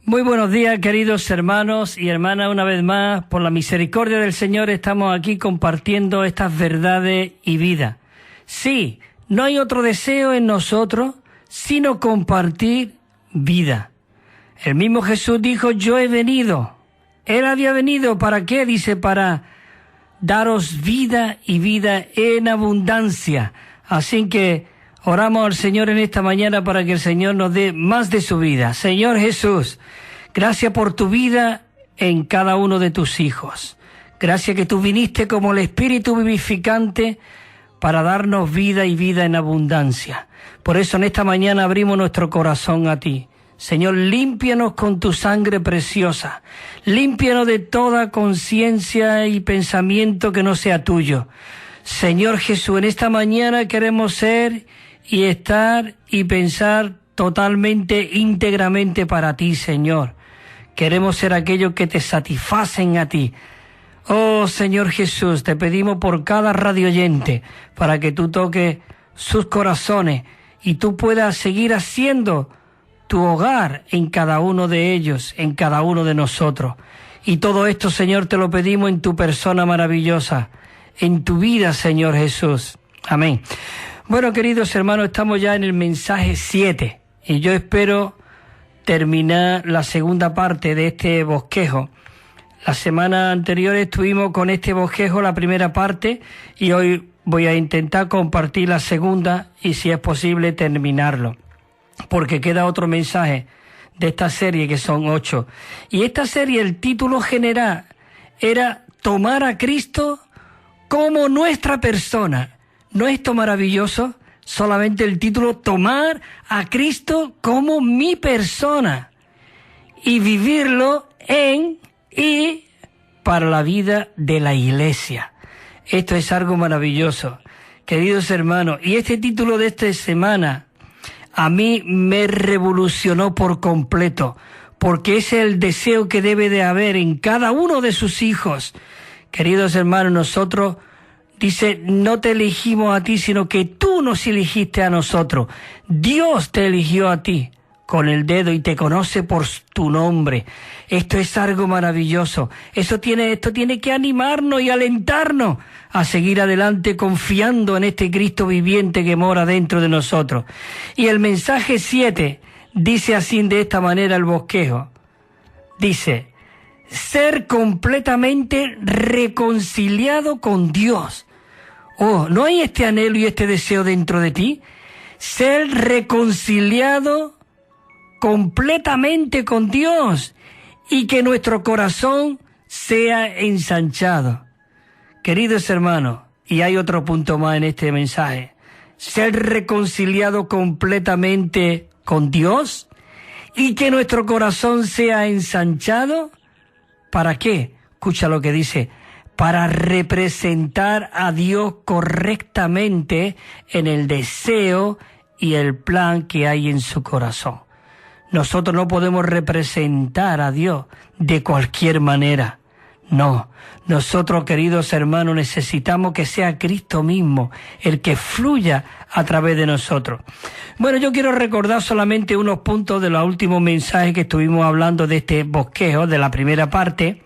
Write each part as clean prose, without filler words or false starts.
Muy buenos días, queridos hermanos y hermanas. Una vez más, por la misericordia del Señor, estamos aquí compartiendo estas verdades y vida. Sí, no hay otro deseo en nosotros sino compartir vida. El mismo Jesús dijo: yo he venido. Él había venido, ¿para qué? Dice, para daros vida y vida en abundancia. Así que oramos al Señor en esta mañana para que el Señor nos dé más de su vida. Señor Jesús, gracias por tu vida en cada uno de tus hijos. Gracias que tú viniste como el Espíritu vivificante para darnos vida y vida en abundancia. Por eso en esta mañana abrimos nuestro corazón a ti. Señor, límpianos con tu sangre preciosa. Límpianos de toda conciencia y pensamiento que no sea tuyo. Señor Jesús, en esta mañana queremos ser y estar y pensar totalmente, íntegramente para ti, Señor. Queremos ser aquellos que te satisfacen a ti. Oh, Señor Jesús, te pedimos por cada radio oyente para que tú toques sus corazones y tú puedas seguir haciendo tu hogar en cada uno de ellos, en cada uno de nosotros. Y todo esto, Señor, te lo pedimos en tu persona maravillosa, en tu vida, Señor Jesús. Amén. Bueno, queridos hermanos, estamos ya en el mensaje 7 y yo espero terminar la segunda parte de este bosquejo. La semana anterior estuvimos con este bosquejo, la primera parte, y hoy voy a intentar compartir la segunda y, si es posible, terminarlo, porque queda otro mensaje de esta serie, que son 8. Y esta serie, el título general era Tomar a Cristo como nuestra persona. ¿No es esto maravilloso? Solamente el título, tomar a Cristo como mi persona y vivirlo en y para la vida de la iglesia. Esto es algo maravilloso, queridos hermanos. Y este título de esta semana a mí me revolucionó por completo, porque es el deseo que debe de haber en cada uno de sus hijos. Queridos hermanos, nosotros, dice, no te elegimos a ti, sino que tú nos elegiste a nosotros. Dios te eligió a ti con el dedo y te conoce por tu nombre. Esto es algo maravilloso. Esto tiene que animarnos y alentarnos a seguir adelante confiando en este Cristo viviente que mora dentro de nosotros. Y el mensaje 7 dice así, de esta manera, el bosquejo. Dice: ser completamente reconciliado con Dios. Oh, ¿no hay este anhelo y este deseo dentro de ti? Ser reconciliado completamente con Dios y que nuestro corazón sea ensanchado. Queridos hermanos, y hay otro punto más en este mensaje: ser reconciliado completamente con Dios y que nuestro corazón sea ensanchado. ¿Para qué? Escucha lo que dice: para representar a Dios correctamente en el deseo y el plan que hay en su corazón. Nosotros no podemos representar a Dios de cualquier manera. No, nosotros, queridos hermanos, necesitamos que sea Cristo mismo el que fluya a través de nosotros. Bueno, yo quiero recordar solamente unos puntos de los últimos mensajes que estuvimos hablando de este bosquejo, de la primera parte.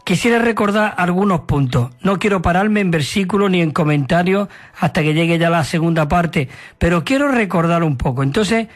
Quisiera recordar algunos puntos. No quiero pararme en versículos ni en comentarios hasta que llegue ya la segunda parte, pero quiero recordar un poco. Entonces,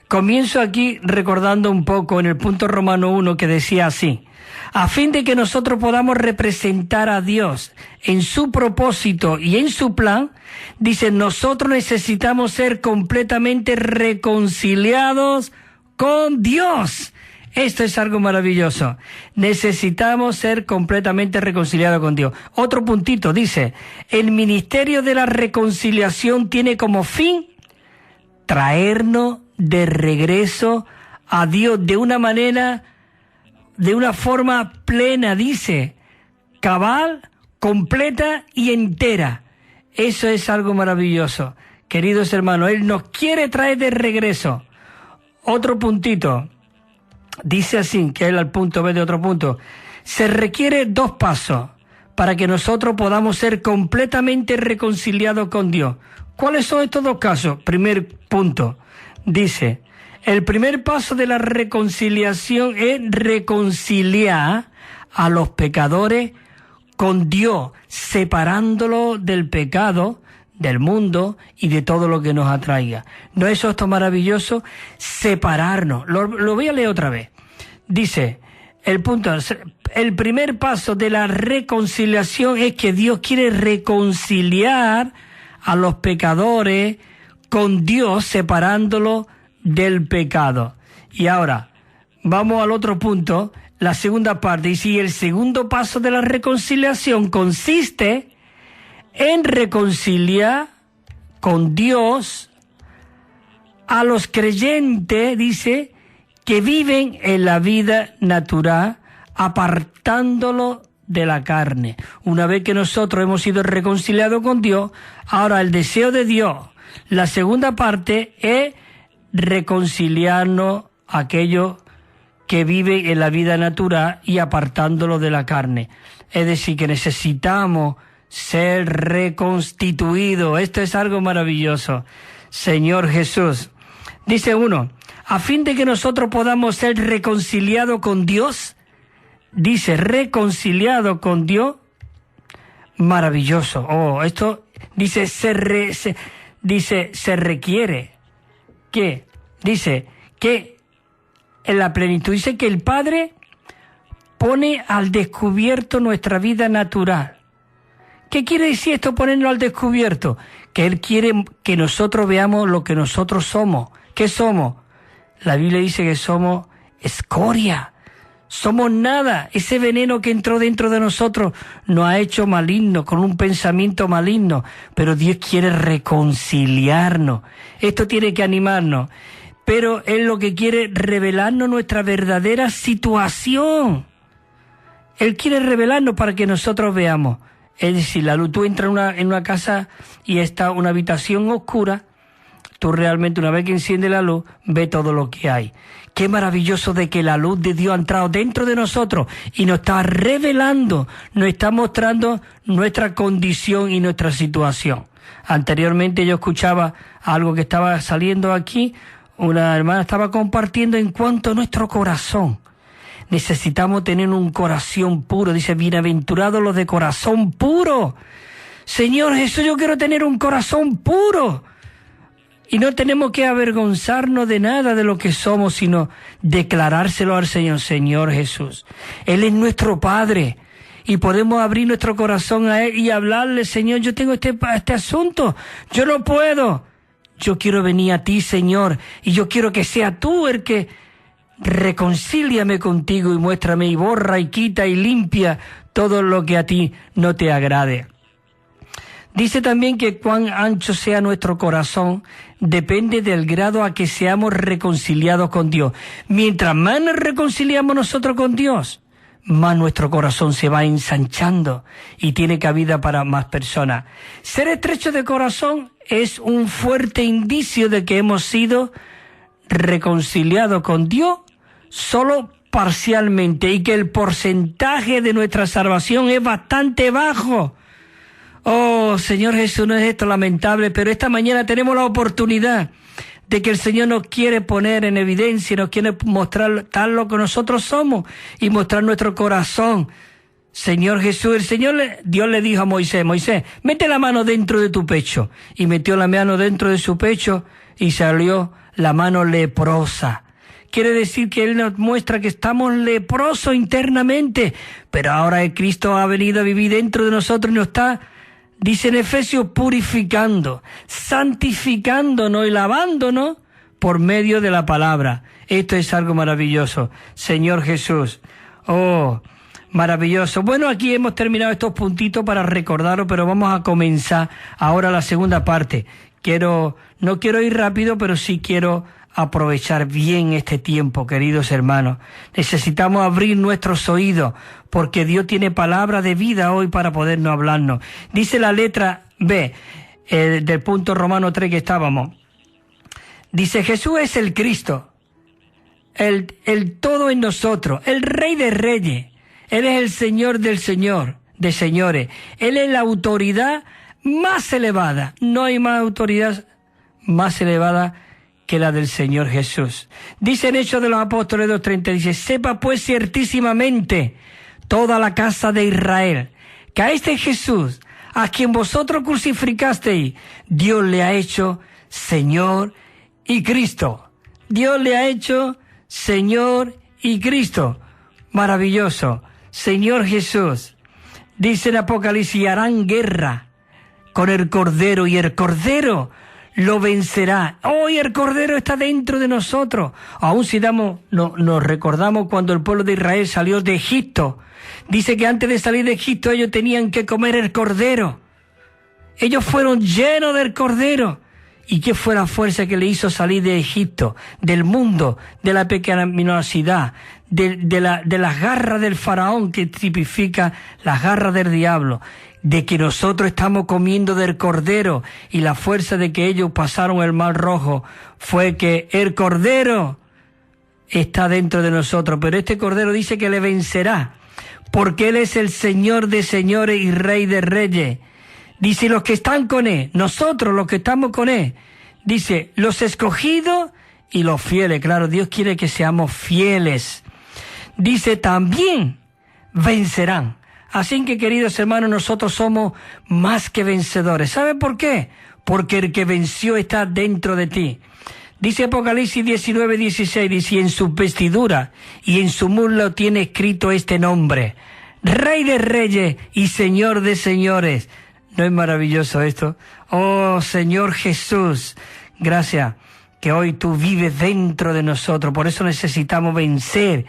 comienzo aquí recordando un poco en el punto Romano 1, que decía así: a fin de que nosotros podamos representar a Dios en su propósito y en su plan, dice, nosotros necesitamos ser completamente reconciliados con Dios. Esto es algo maravilloso. Necesitamos ser completamente reconciliados con Dios. Otro puntito dice: el ministerio de la reconciliación tiene como fin traernos de regreso a Dios de una manera, de una forma plena, dice, cabal, completa y entera. Eso es algo maravilloso. Queridos hermanos, Él nos quiere traer de regreso. Otro puntito, dice así, que es el punto B de otro punto: se requiere 2 pasos para que nosotros podamos ser completamente reconciliados con Dios. ¿Cuáles son estos 2 casos? Primer punto, dice, El primer paso de la reconciliación es reconciliar a los pecadores con Dios, separándolo del pecado, del mundo y de todo lo que nos atraiga. ¿No es esto maravilloso? Separarnos. Lo voy a leer otra vez. Dice, el primer paso de la reconciliación es que Dios quiere reconciliar a los pecadores con Dios, separándolo del pecado. Y ahora, vamos al otro punto, la segunda parte. Y si el segundo paso de la reconciliación consiste en reconciliar con Dios a los creyentes, dice, que viven en la vida natural, apartándolo de la carne. Una vez que nosotros hemos sido reconciliados con Dios, ahora el deseo de Dios, la segunda parte es reconciliarnos a aquellos que viven en la vida natural y apartándolo de la carne. Es decir, que necesitamos ser reconstituidos. Esto es algo maravilloso. Señor Jesús. Dice uno, a fin de que nosotros podamos ser reconciliados con Dios, dice, reconciliado con Dios, maravilloso. Oh, esto dice, se requiere que, dice, que en la plenitud, dice que el Padre pone al descubierto nuestra vida natural. ¿Qué quiere decir esto, ponerlo al descubierto? Que Él quiere que nosotros veamos lo que nosotros somos. ¿Qué somos? La Biblia dice que somos escoria. Somos nada. Ese veneno que entró dentro de nosotros nos ha hecho malignos, con un pensamiento maligno. Pero Dios quiere reconciliarnos. Esto tiene que animarnos. Pero Él lo que quiere es revelarnos nuestra verdadera situación. Él quiere revelarnos para que nosotros veamos. Es decir, la luz, tú entras en una casa y está una habitación oscura, tú realmente una vez que enciende la luz, ves todo lo que hay. Qué maravilloso de que la luz de Dios ha entrado dentro de nosotros y nos está revelando, nos está mostrando nuestra condición y nuestra situación. Anteriormente yo escuchaba algo que estaba saliendo aquí, una hermana estaba compartiendo en cuanto a nuestro corazón. Necesitamos tener un corazón puro. Dice, bienaventurados los de corazón puro. Señor Jesús, yo quiero tener un corazón puro. Y no tenemos que avergonzarnos de nada de lo que somos, sino declarárselo al Señor. Señor Jesús, Él es nuestro Padre. Y podemos abrir nuestro corazón a Él y hablarle, Señor, yo tengo este asunto. Yo no puedo. Yo quiero venir a ti, Señor. Y yo quiero que sea tú el que reconcíliame contigo y muéstrame y borra y quita y limpia todo lo que a ti no te agrade. Dice también que cuán ancho sea nuestro corazón depende del grado a que seamos reconciliados con Dios. Mientras más nos reconciliamos nosotros con Dios, más nuestro corazón se va ensanchando y tiene cabida para más personas. Ser estrecho de corazón es un fuerte indicio de que hemos sido reconciliados con Dios solo parcialmente y que el porcentaje de nuestra salvación es bastante bajo. Oh, Señor Jesús, no es esto lamentable, pero esta mañana tenemos la oportunidad de que el Señor nos quiere poner en evidencia, nos quiere mostrar tal lo que nosotros somos y mostrar nuestro corazón. Señor Jesús, Dios le dijo a Moisés, mete la mano dentro de tu pecho. Y metió la mano dentro de su pecho y salió la mano leprosa. Quiere decir que Él nos muestra que estamos leprosos internamente, pero ahora el Cristo ha venido a vivir dentro de nosotros y nos está, dice en Efesios, purificando, santificándonos y lavándonos por medio de la palabra. Esto es algo maravilloso. Señor Jesús, oh, maravilloso. Bueno, aquí hemos terminado estos puntitos para recordaros, pero vamos a comenzar ahora la segunda parte. No quiero ir rápido, pero sí quiero aprovechar bien este tiempo, queridos hermanos. Necesitamos abrir nuestros oídos, porque Dios tiene palabra de vida hoy para podernos hablarnos. Dice la letra B, del punto Romano 3 que estábamos. Dice, Jesús es el Cristo, el todo en nosotros, el Rey de Reyes. Él es el Señor de señores. Él es la autoridad más elevada. No hay más autoridad más elevada que la del Señor Jesús. Dice en Hechos de los Apóstoles 2:30, dice: sepa pues ciertísimamente toda la casa de Israel, que a este Jesús, a quien vosotros crucificasteis, Dios le ha hecho Señor y Cristo. Dios le ha hecho Señor y Cristo. Maravilloso. Señor Jesús. Dice en Apocalipsis: y harán guerra con el Cordero, y el Cordero lo vencerá. Hoy el Cordero está dentro de nosotros. Aún si nos recordamos cuando el pueblo de Israel salió de Egipto. Dice que antes de salir de Egipto ellos tenían que comer el Cordero. Ellos fueron llenos del Cordero. ¿Y qué fue la fuerza que le hizo salir de Egipto, del mundo, de la pecaminosidad, de las garras del faraón, que tipifica las garras del diablo? De que nosotros estamos comiendo del Cordero, y la fuerza de que ellos pasaron el Mar Rojo fue que el Cordero está dentro de nosotros. Pero este Cordero dice que le vencerá, porque Él es el Señor de señores y Rey de reyes. Dice: los que están con Él, nosotros los que estamos con Él, dice, los escogidos y los fieles. Claro, Dios quiere que seamos fieles. Dice: también vencerán. Así que, queridos hermanos, nosotros somos más que vencedores. ¿Sabe por qué? Porque el que venció está dentro de ti. Dice Apocalipsis 19:16, dice: y en sus vestiduras y en su muslo tiene escrito este nombre: Rey de reyes y Señor de señores. ¿No es maravilloso esto? Oh, Señor Jesús, gracias que hoy tú vives dentro de nosotros. Por eso necesitamos vencer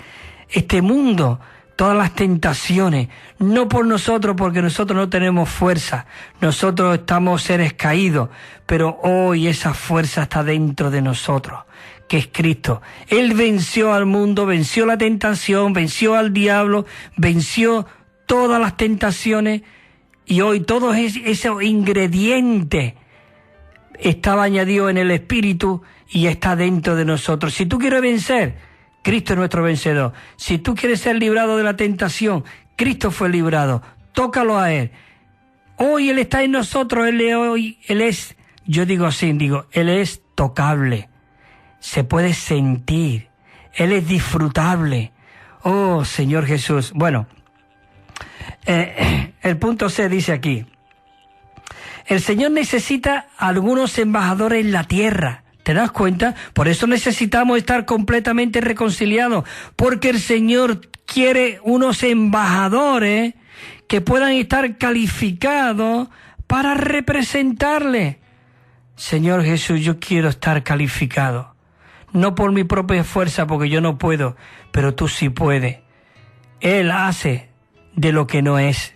este mundo, todas las tentaciones, no por nosotros, porque nosotros no tenemos fuerza. Nosotros estamos seres caídos, pero hoy esa fuerza está dentro de nosotros, que es Cristo. Él venció al mundo, venció la tentación, venció al diablo, venció todas las tentaciones. Y hoy todos esos ingredientes estaba añadido en el Espíritu y está dentro de nosotros. Si tú quieres vencer, Cristo es nuestro vencedor. Si tú quieres ser librado de la tentación, Cristo fue librado. Tócalo a Él. Hoy Él está en nosotros. Él es, Él es tocable. Se puede sentir. Él es disfrutable. Oh, Señor Jesús. Bueno, el punto C dice aquí: el Señor necesita algunos embajadores en la tierra. ¿Te das cuenta? Por eso necesitamos estar completamente reconciliados, porque el Señor quiere unos embajadores que puedan estar calificados para representarle. Señor Jesús, yo quiero estar calificado, no por mi propia fuerza, porque yo no puedo, pero tú sí puedes. Él hace de lo que no es.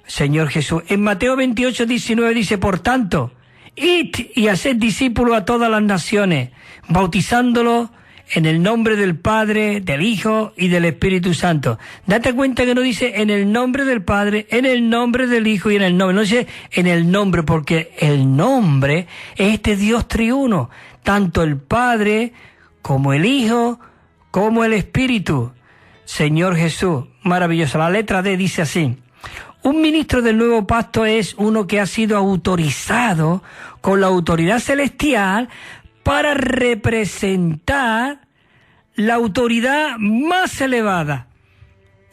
Señor Jesús, en Mateo 28:19 dice: por tanto, id y haced discípulos a todas las naciones, bautizándolos en el nombre del Padre, del Hijo y del Espíritu Santo. Date cuenta que no dice en el nombre del Padre, en el nombre del Hijo y en el nombre. No dice en el nombre, porque el nombre es este Dios triuno, tanto el Padre como el Hijo como el Espíritu. Señor Jesús, maravilloso. La letra D dice así: un ministro del nuevo pacto es uno que ha sido autorizado con la autoridad celestial para representar la autoridad más elevada.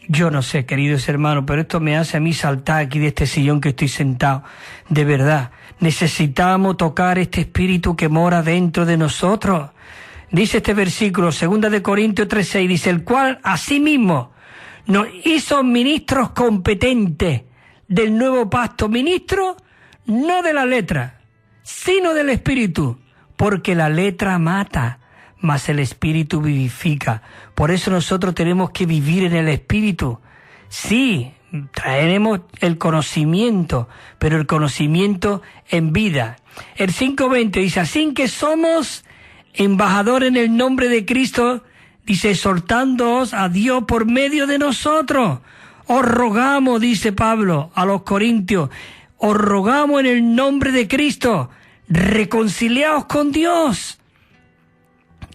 Yo no sé, queridos hermanos, pero esto me hace a mí saltar aquí de este sillón que estoy sentado. De verdad, necesitamos tocar este espíritu que mora dentro de nosotros. Dice este versículo, 2 Corintios 3:6, dice: el cual asimismo nos hizo ministros competentes del nuevo pacto. Ministros no de la letra, sino del Espíritu, porque la letra mata, mas el Espíritu vivifica. Por eso nosotros tenemos que vivir en el Espíritu. Sí, traeremos el conocimiento, pero el conocimiento en vida. El 5:20 dice: así que somos embajadores en el nombre de Cristo, dice, exhortándoos a Dios por medio de nosotros. Os rogamos, dice Pablo a los Corintios, os rogamos en el nombre de Cristo, reconciliaos con Dios.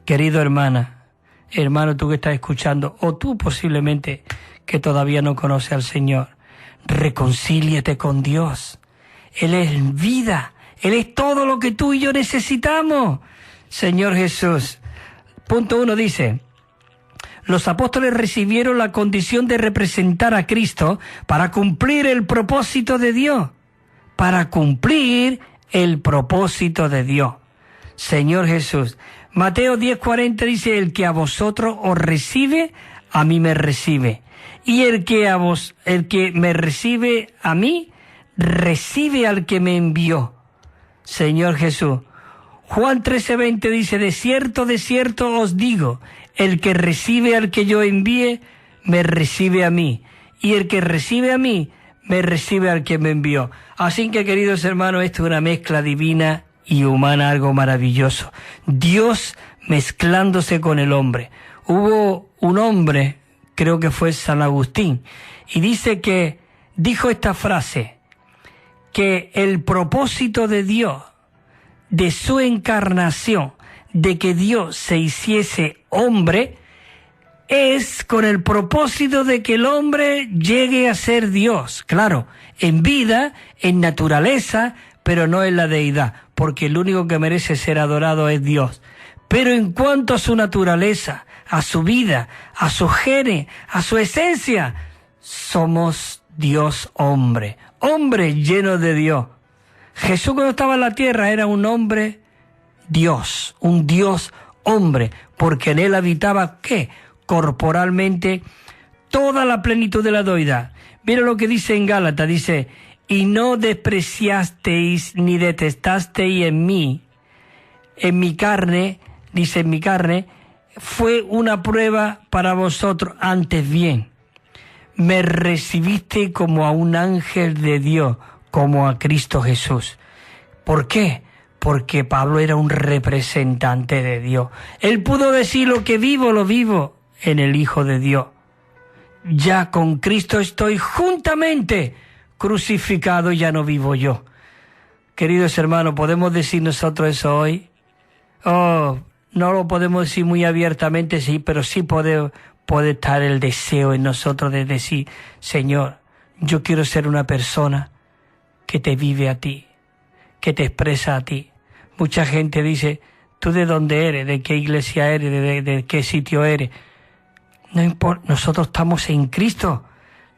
Querido hermana, hermano, tú que estás escuchando, o tú posiblemente que todavía no conoces al Señor, reconcíliate con Dios. Él es vida, Él es todo lo que tú y yo necesitamos. Señor Jesús. Punto 1 dice: los apóstoles recibieron la condición de representar a Cristo para cumplir el propósito de Dios. Para cumplir el propósito de Dios. Señor Jesús. Mateo 10:40 dice: el que a vosotros os recibe, a mí me recibe. Y el que me recibe a mí, recibe al que me envió. Señor Jesús. Juan 13:20 dice: de cierto os digo, el que recibe al que yo envíe, me recibe a mí. Y el que recibe a mí, me recibe al que me envió. Así que, queridos hermanos, esto es una mezcla divina y humana, algo maravilloso. Dios mezclándose con el hombre. Hubo un hombre, creo que fue San Agustín, y dice que dijo esta frase, que el propósito de Dios, de su encarnación, de que Dios se hiciese hombre, es con el propósito de que el hombre llegue a ser Dios. Claro, en vida, en naturaleza, pero no en la deidad, porque el único que merece ser adorado es Dios. Pero en cuanto a su naturaleza, a su vida, a su genes, a su esencia, somos Dios hombre, hombre lleno de Dios. Jesús cuando estaba en la tierra era un hombre Dios, un Dios hombre, porque en él habitaba, ¿qué? Corporalmente toda la plenitud de la deidad. Mira lo que dice en Gálatas, dice: y no despreciasteis ni detestasteis en mí, en mi carne, dice, en mi carne, fue una prueba para vosotros, antes bien, me recibiste como a un ángel de Dios, como a Cristo Jesús. ¿Por qué? Porque Pablo era un representante de Dios. Él pudo decir: lo que vivo, lo vivo en el Hijo de Dios. Ya con Cristo estoy juntamente crucificado, y ya no vivo yo. Queridos hermanos, ¿podemos decir nosotros eso hoy? Oh, no lo podemos decir muy abiertamente, sí, pero sí puede estar el deseo en nosotros de decir: Señor, yo quiero ser una persona que te vive a ti, que te expresa a ti. Mucha gente dice: ¿tú de dónde eres? ¿De qué iglesia eres? ¿De qué sitio eres? No importa, nosotros estamos en Cristo.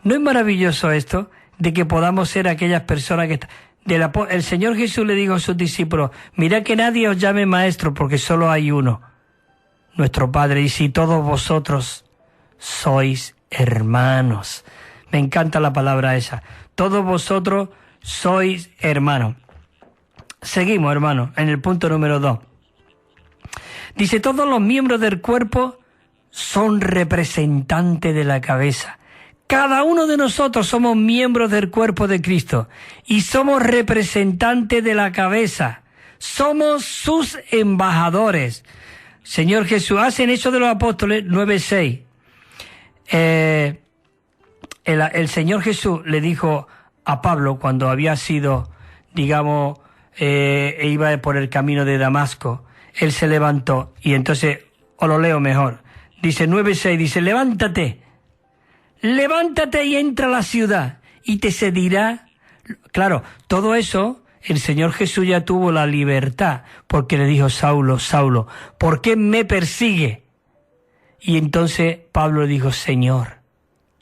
¿No es maravilloso esto? De que podamos ser aquellas personas que... El Señor Jesús le dijo a sus discípulos: mirad que nadie os llame maestro, porque solo hay uno, nuestro Padre, y si todos vosotros sois hermanos. Me encanta la palabra esa. Todos vosotros sois hermanos. Seguimos, hermanos, en el punto número 2. Dice: todos los miembros del cuerpo son representantes de la cabeza. Cada uno de nosotros somos miembros del cuerpo de Cristo y somos representantes de la cabeza. Somos sus embajadores. Señor Jesús, hacen eso de los apóstoles 9:6. El Señor Jesús le dijo a Pablo cuando había sido, digamos, iba por el camino de Damasco. Él se levantó y entonces, os lo leo mejor. Dice 9:6, dice: levántate y entra a la ciudad y te seguirá. Claro, todo eso, el Señor Jesús ya tuvo la libertad, porque le dijo: Saulo, Saulo, ¿por qué me persigue? Y entonces Pablo le dijo: Señor,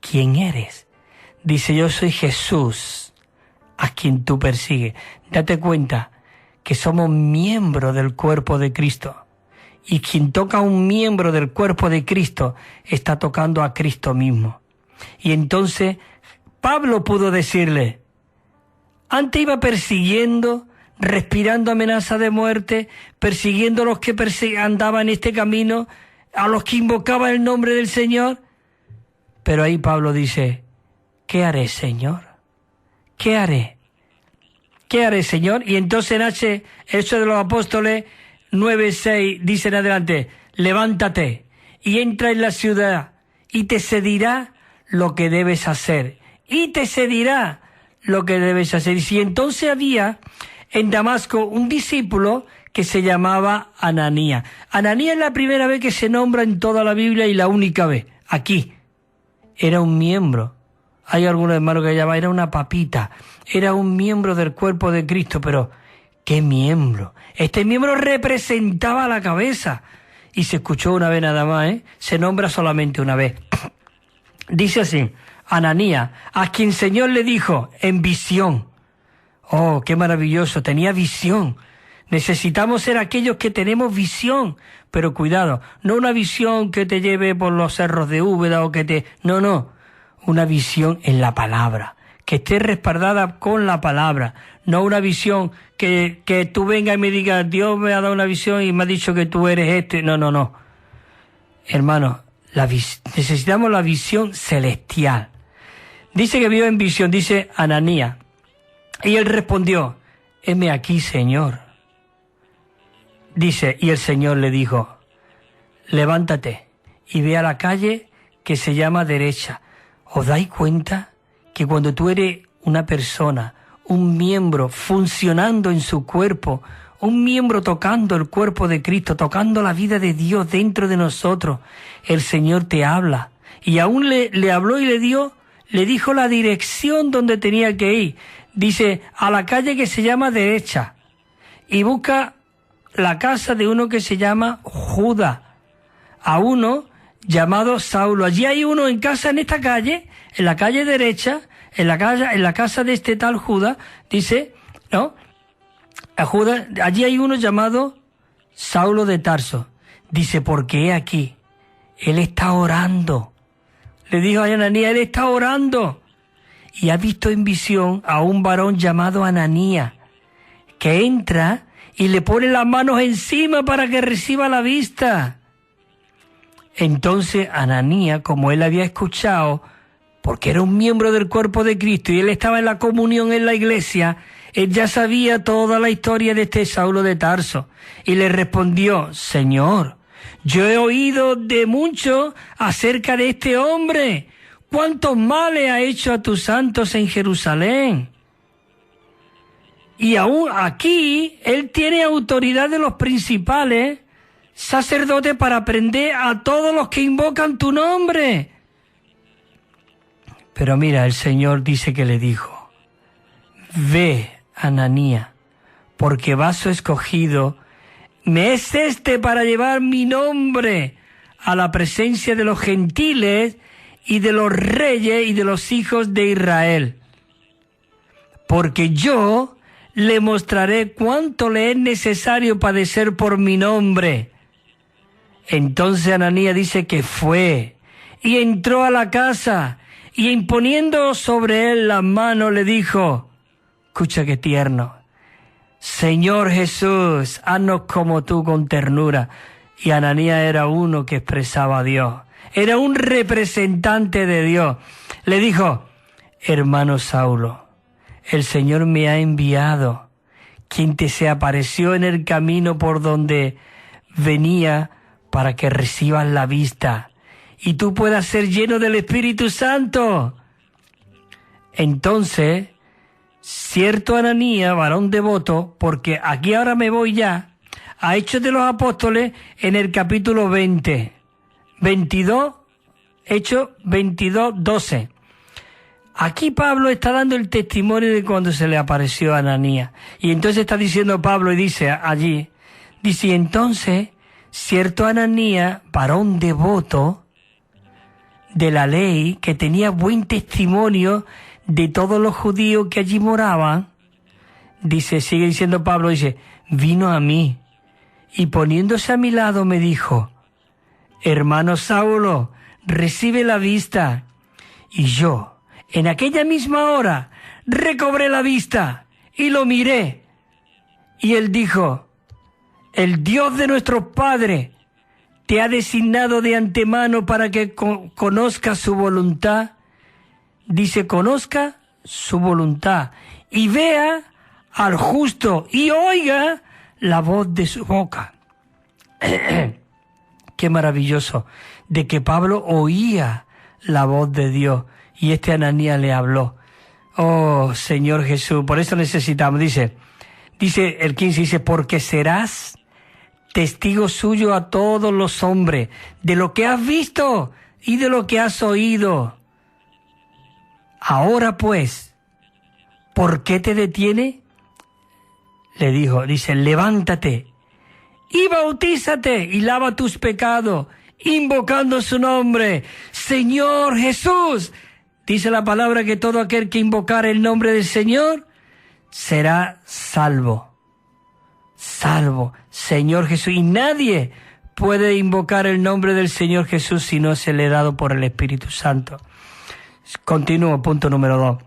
¿quién eres? Dice: yo soy Jesús, a quien tú persigues. Date cuenta que somos miembros del cuerpo de Cristo. Y quien toca a un miembro del cuerpo de Cristo está tocando a Cristo mismo. Y entonces Pablo pudo decirle: antes iba persiguiendo, respirando amenaza de muerte, persiguiendo a los que andaban en este camino, a los que invocaban el nombre del Señor. Pero ahí Pablo dice: ¿qué haré, Señor? ¿Qué haré? ¿Qué haré, Señor? Y entonces nace Hechos de los Apóstoles 9:6, dice en adelante: levántate y entra en la ciudad y te se dirá lo que debes hacer. Y te se dirá lo que debes hacer. Y si entonces había en Damasco un discípulo que se llamaba Ananías. Ananías es la primera vez que se nombra en toda la Biblia y la única vez. Aquí. Era un miembro. Hay algunos hermanos que llaman, era una papita. Era un miembro del cuerpo de Cristo, pero ¿Qué miembro? Este miembro representaba la cabeza. Y se escuchó una vez nada más, ¿eh? Se nombra solamente una vez. Dice así, Ananías, a quien el Señor le dijo en visión. Oh, qué maravilloso, tenía visión. Necesitamos ser aquellos que tenemos visión, pero cuidado, no una visión que te lleve por los cerros de Úbeda o que te... No, una visión en la palabra, que esté respaldada con la palabra, no una visión que tú vengas y me digas, Dios me ha dado una visión y me ha dicho que tú eres esto. No. Hermano, necesitamos la visión celestial. Dice que vio en visión, dice Ananías, y él respondió, heme aquí, Señor. Dice, y el Señor le dijo, levántate y ve a la calle que se llama derecha. ¿Os dais cuenta que cuando tú eres una persona, un miembro funcionando en su cuerpo, un miembro tocando el cuerpo de Cristo, tocando la vida de Dios dentro de nosotros, el Señor te habla? Y aún le habló y le dijo la dirección donde tenía que ir. Dice, a la calle que se llama derecha, y busca la casa de uno que se llama Judas, a uno llamado Saulo. Allí hay uno en casa en esta calle, en la calle derecha, en la casa de este tal Judas, dice, ¿no? A Judas, allí hay uno llamado Saulo de Tarso. Dice, porque he aquí, él está orando. Le dijo a Ananías, él está orando. Y ha visto en visión a un varón llamado Ananías, que entra y le pone las manos encima para que reciba la vista. Entonces Ananías, como él había escuchado, porque era un miembro del cuerpo de Cristo y él estaba en la comunión en la iglesia, él ya sabía toda la historia de este Saulo de Tarso. Y le respondió, Señor, yo he oído de mucho acerca de este hombre. ¿Cuántos males ha hecho a tus santos en Jerusalén? Y aún aquí, él tiene autoridad de los principales sacerdotes para prender a todos los que invocan tu nombre. Pero mira, el Señor dice que le dijo, ve, Ananías, porque vaso escogido me es este para llevar mi nombre a la presencia de los gentiles y de los reyes y de los hijos de Israel. Porque yo le mostraré cuánto le es necesario padecer por mi nombre. Entonces Ananías dice que fue y entró a la casa y imponiendo sobre él las manos le dijo, escucha qué tierno, Señor Jesús, haznos como tú con ternura. Y Ananías era uno que expresaba a Dios, era un representante de Dios. Le dijo, hermano Saulo, el Señor me ha enviado, quien te se apareció en el camino por donde venía para que recibas la vista y tú puedas ser lleno del Espíritu Santo. Entonces, cierto Ananías, varón devoto, porque aquí ahora me voy ya, a Hechos de los Apóstoles en el capítulo 22, Hechos 22, 12. Aquí Pablo está dando el testimonio de cuando se le apareció a Ananías. Y entonces está diciendo Pablo y dice allí, dice, entonces, cierto Ananías, varón devoto de la ley, que tenía buen testimonio de todos los judíos que allí moraban, dice, sigue diciendo Pablo, dice, vino a mí y poniéndose a mi lado me dijo, hermano Saulo, recibe la vista. Y yo, en aquella misma hora, recobré la vista y lo miré. Y él dijo, el Dios de nuestros padres te ha designado de antemano para que conozcas su voluntad. Dice, conozca su voluntad y vea al justo y oiga la voz de su boca. Qué maravilloso, de que Pablo oía la voz de Dios y este Ananías le habló. Oh, Señor Jesús, por eso necesitamos, dice el 15, dice, porque serás testigo suyo a todos los hombres de lo que has visto y de lo que has oído. Ahora pues, ¿por qué te detiene? le dijo, dice, levántate y bautízate y lava tus pecados, invocando su nombre. Señor Jesús, dice la palabra que todo aquel que invocar el nombre del Señor será salvo. Salvo, Señor Jesús. Y nadie puede invocar el nombre del Señor Jesús si no es heredado por el Espíritu Santo. Continúo, punto número 2.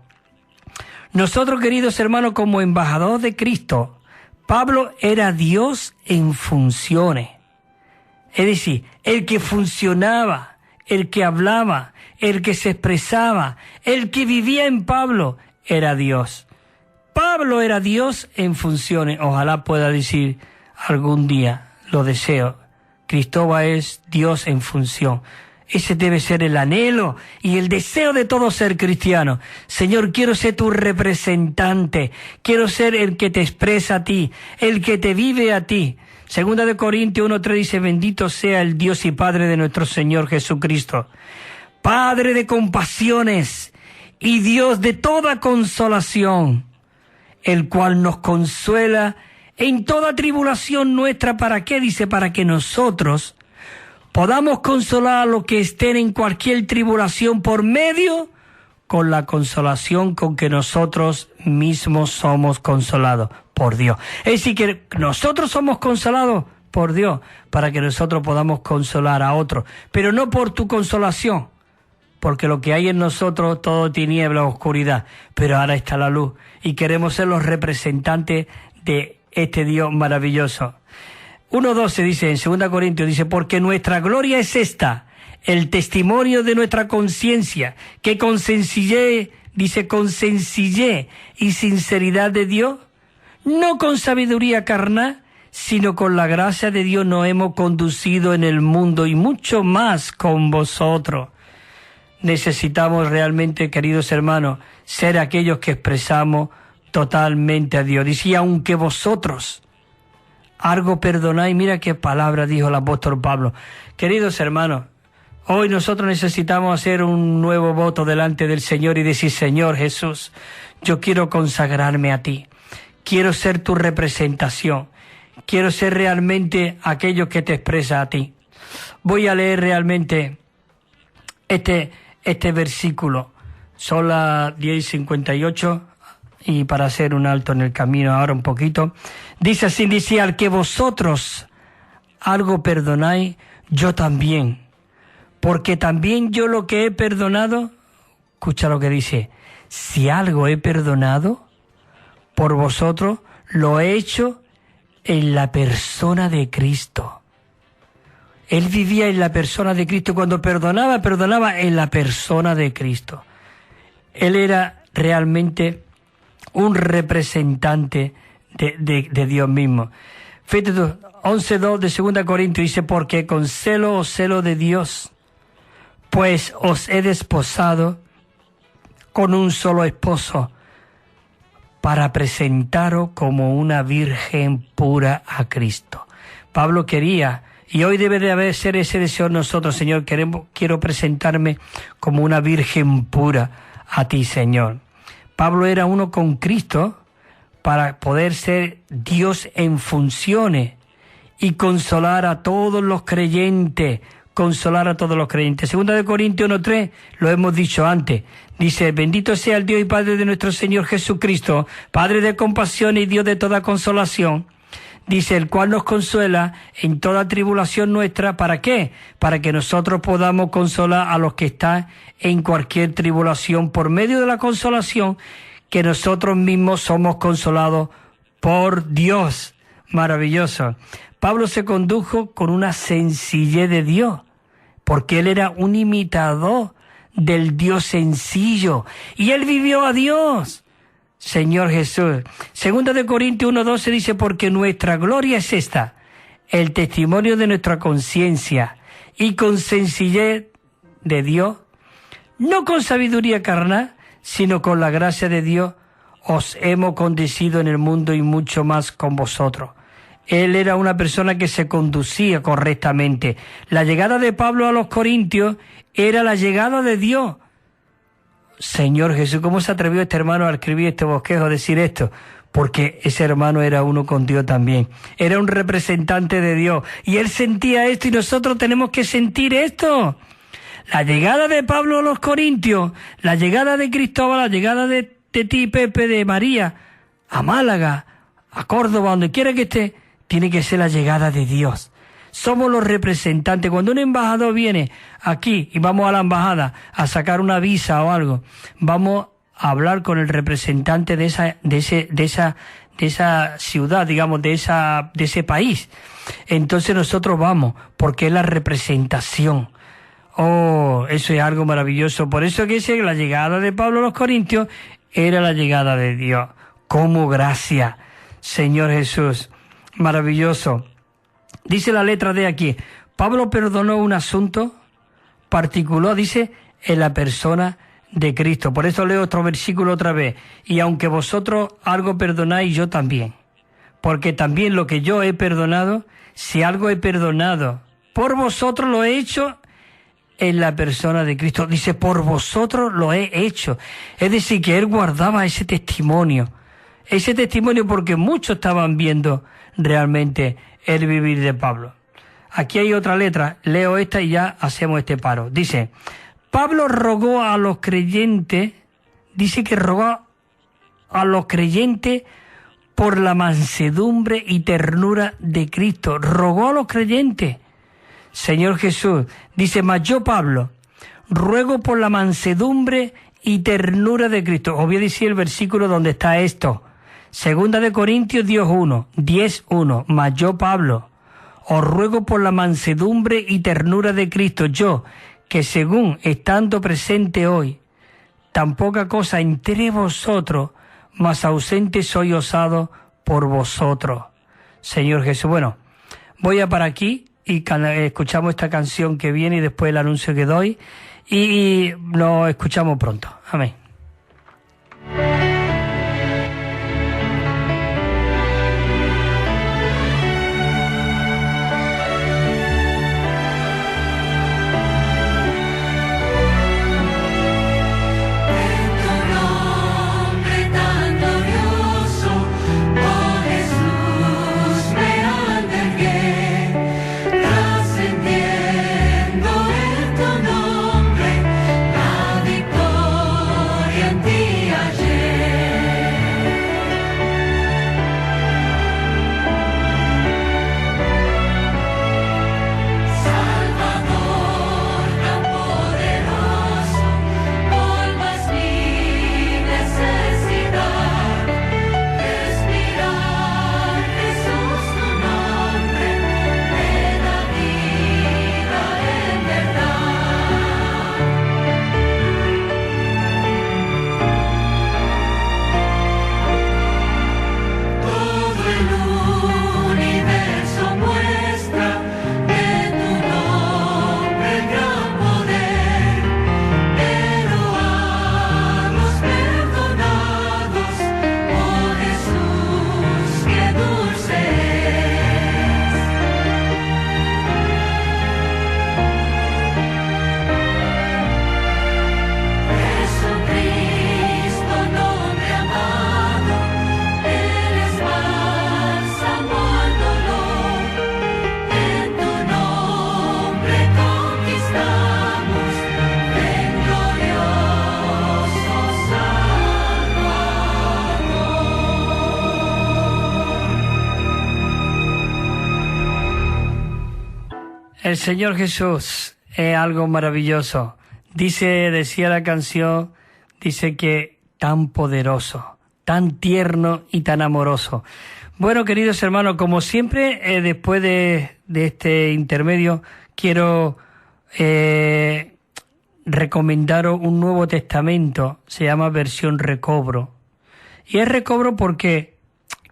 Nosotros, queridos hermanos, como embajador de Cristo, Pablo era Dios en funciones. Es decir, el que funcionaba, el que hablaba, el que se expresaba, el que vivía en Pablo era Dios. Pablo era Dios en funciones. Ojalá pueda decir algún día, lo deseo, Cristóbal es Dios en función. Ese debe ser el anhelo y el deseo de todo ser cristiano. Señor, quiero ser tu representante, quiero ser el que te expresa a ti, el que te vive a ti. Segunda de Corintios 1:3 dice, bendito sea el Dios y Padre de nuestro Señor Jesucristo, Padre de compasiones y Dios de toda consolación, el cual nos consuela en toda tribulación nuestra. ¿Para qué? Dice, para que nosotros podamos consolar a los que estén en cualquier tribulación por medio con la consolación con que nosotros mismos somos consolados por Dios. Es decir, que nosotros somos consolados por Dios para que nosotros podamos consolar a otros, pero no por tu consolación, porque lo que hay en nosotros todo tiniebla, oscuridad, pero ahora está la luz y queremos ser los representantes de este Dios maravilloso. 1:12 dice, en 2 Corintios, dice, porque nuestra gloria es esta, el testimonio de nuestra conciencia, que con sencillez, dice, con sencillez y sinceridad de Dios, no con sabiduría carnal, sino con la gracia de Dios nos hemos conducido en el mundo y mucho más con vosotros. Necesitamos realmente, queridos hermanos, ser aquellos que expresamos totalmente a Dios. Dice, aunque vosotros algo perdonáis, mira qué palabra dijo el apóstol Pablo. Queridos hermanos, hoy nosotros necesitamos hacer un nuevo voto delante del Señor y decir, Señor Jesús, yo quiero consagrarme a ti, quiero ser tu representación, quiero ser realmente aquello que te expresa a ti. Voy a leer realmente este versículo. Son las 10:58 y para hacer un alto en el camino ahora un poquito. Dice así, dice, al que vosotros algo perdonáis, yo también. Porque también yo lo que he perdonado, escucha lo que dice, si algo he perdonado por vosotros, lo he hecho en la persona de Cristo. Él vivía en la persona de Cristo. Cuando perdonaba, perdonaba en la persona de Cristo. Él era realmente un representante de Dios mismo. Fíjate tú, 11:2 de 2 Corintios dice, porque con celo os celo de Dios, pues os he desposado con un solo esposo, para presentaros como una virgen pura a Cristo. Pablo quería, y hoy debe de haber ser ese deseo en nosotros, Señor, quiero presentarme como una virgen pura a ti, Señor. Pablo era uno con Cristo para poder ser Dios en funciones y consolar a todos los creyentes, Segunda de Corintios 1:3, lo hemos dicho antes, dice, bendito sea el Dios y Padre de nuestro Señor Jesucristo, Padre de compasión y Dios de toda consolación, dice, el cual nos consuela en toda tribulación nuestra. ¿Para qué? Para que nosotros podamos consolar a los que están en cualquier tribulación por medio de la consolación que nosotros mismos somos consolados por Dios. Maravilloso. Pablo se condujo con una sencillez de Dios, porque él era un imitador del Dios sencillo y él vivió a Dios. Señor Jesús. Segunda de Corintios 1:12 dice, porque nuestra gloria es esta, el testimonio de nuestra conciencia, y con sencillez de Dios, no con sabiduría carnal, sino con la gracia de Dios, os hemos conducido en el mundo y mucho más con vosotros. Él era una persona que se conducía correctamente. La llegada de Pablo a los Corintios era la llegada de Dios. Señor Jesús, ¿cómo se atrevió este hermano a escribir este bosquejo, a decir esto? porque ese hermano era uno con Dios también, era un representante de Dios, y él sentía esto, y nosotros tenemos que sentir esto. La llegada de Pablo a los Corintios, la llegada de Cristóbal, la llegada de ti, Pepe, de María, a Málaga, a Córdoba, donde quiera que esté, tiene que ser la llegada de Dios. Somos los representantes. Cuando un embajador viene aquí y vamos a la embajada a sacar una visa o algo, vamos a hablar con el representante de esa ciudad, digamos, de ese país. Entonces nosotros vamos, porque es la representación. Oh, eso es algo maravilloso. Por eso que la llegada de Pablo a los Corintios era la llegada de Dios. ¡Cómo gracia, Señor Jesús! Maravilloso. Dice la letra D aquí, Pablo perdonó un asunto particular, dice, en la persona de Cristo. Por eso leo otro versículo otra vez. Y aunque vosotros algo perdonáis, yo también. Porque también lo que yo he perdonado, si algo he perdonado por vosotros, lo he hecho en la persona de Cristo. Dice, por vosotros lo he hecho. Es decir, que él guardaba ese testimonio porque muchos estaban viendo realmente el vivir de Pablo. Aquí hay otra letra, leo esta y ya hacemos este paro. Dice, Pablo rogó a los creyentes, dice que rogó a los creyentes por la mansedumbre y ternura de Cristo. Rogó a los creyentes. Señor Jesús, dice, mas yo, Pablo, ruego por la mansedumbre y ternura de Cristo. Os voy a decir el versículo donde está esto. Segunda de Corintios 10:1, mas yo, Pablo, os ruego por la mansedumbre y ternura de Cristo, yo, que según estando presente hoy, tan poca cosa entre vosotros, mas ausente soy osado por vosotros. Señor Jesús, bueno, voy a parar aquí y escuchamos esta canción que viene y después el anuncio que doy y nos escuchamos pronto. Amén. El Señor Jesús es algo maravilloso. Decía la canción, dice que tan poderoso, tan tierno y tan amoroso. Bueno, queridos hermanos, como siempre, después de este intermedio, quiero recomendaros un Nuevo Testamento, se llama versión recobro. Y es recobro porque